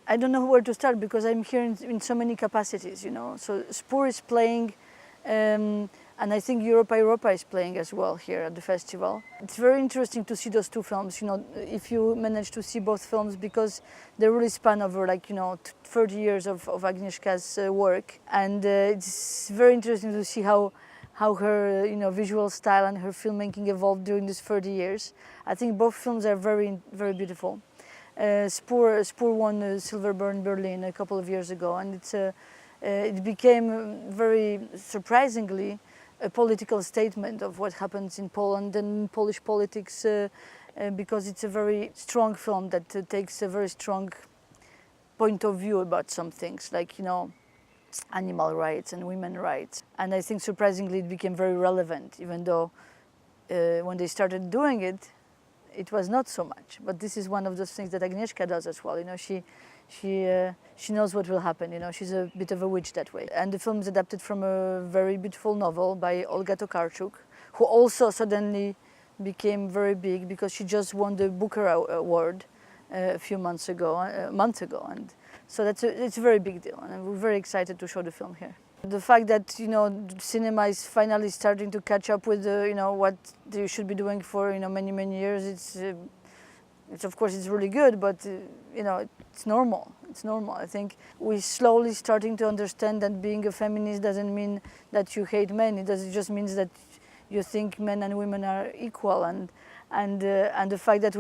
I don't know where to start because I'm here in so many capacities, you know. So Spur is playing, and I think Europa is playing as well here at the festival. It's very interesting to see those two films, you know, if you manage to see both films, because they really span over, like, you know, 30 years of Agnieszka's work. And it's very interesting to see how her, you know, visual style and her filmmaking evolved during these 30 years. I think both films are very, very beautiful. Spur won the Silver Bear in Berlin a couple of years ago, and it became very surprisingly a political statement of what happens in Poland and Polish politics, because it's a very strong film that takes a very strong point of view about some things, like, you know, animal rights and women's rights. And I think surprisingly it became very relevant, even though when they started doing it, it was not so much. But this is one of those things that Agnieszka does as well. You know, she knows what will happen. You know, she's a bit of a witch that way. And the film is adapted from a very beautiful novel by Olga Tokarczuk, who also suddenly became very big because she just won the Booker Award a month ago, and so it's a very big deal. And we're very excited to show the film here. The fact that, you know, cinema is finally starting to catch up with, you know, what they should be doing for, you know, many years. It's of course it's really good, but you know, it's normal. It's normal. I think we're slowly starting to understand that being a feminist doesn't mean that you hate men. It just means that you think men and women are equal, and the fact that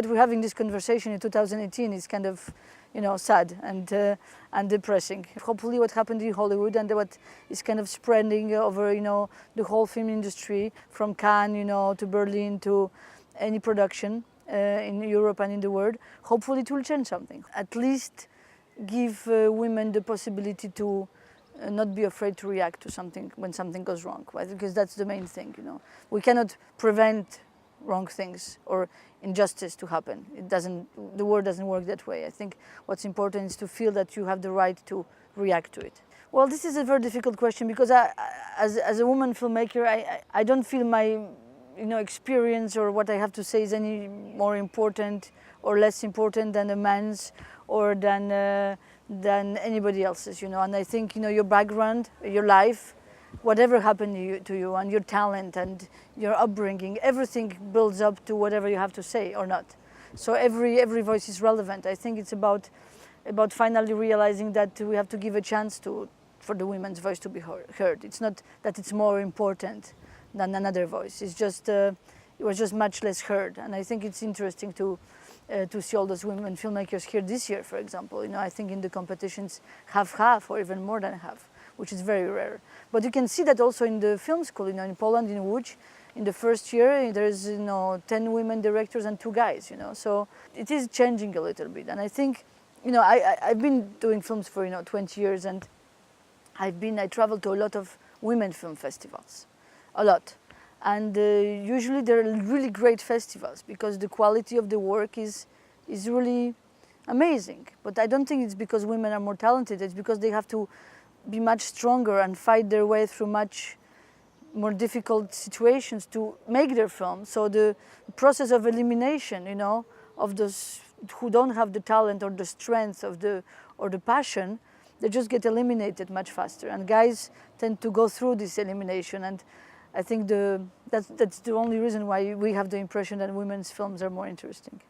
we're having this conversation in 2018 is kind of, you know, sad and depressing. Hopefully what happened in Hollywood and what is kind of spreading over, you know, the whole film industry from Cannes, you know, to Berlin, to any production in Europe and in the world, hopefully it will change something. At least give women the possibility to not be afraid to react to something when something goes wrong, right? Because that's the main thing, you know. We cannot prevent wrong things or injustice to happen. The world doesn't work that way. I think what's important is to feel that you have the right to react to it. Well, this is a very difficult question because as a woman filmmaker, I don't feel my, you know, experience or what I have to say is any more important or less important than a man's or than anybody else's, you know. And I think, you know, your background, your life, whatever happened to you and your talent and your upbringing, everything builds up to whatever you have to say or not. So every voice is relevant. I think it's about finally realizing that we have to give a chance for the women's voice to be heard. It's not that it's more important than another voice. It's just it was just much less heard. And I think it's interesting to see all those women filmmakers here this year, for example. You know, I think in the competitions half or even more than half, which is very rare. But you can see that also in the film school, you know, in Poland, in Łódź, in the first year, there's, you know, 10 women directors and 2 guys, you know. So it is changing a little bit. And I think, you know, I've been doing films for, you know, 20 years, and I traveled to a lot of women film festivals, a lot. And usually they're really great festivals because the quality of the work is really amazing. But I don't think it's because women are more talented, it's because they have to be much stronger and fight their way through much more difficult situations to make their film. So the process of elimination, you know, of those who don't have the talent or the strength or the passion, they just get eliminated much faster. And guys tend to go through this elimination. And I think that's the only reason why we have the impression that women's films are more interesting.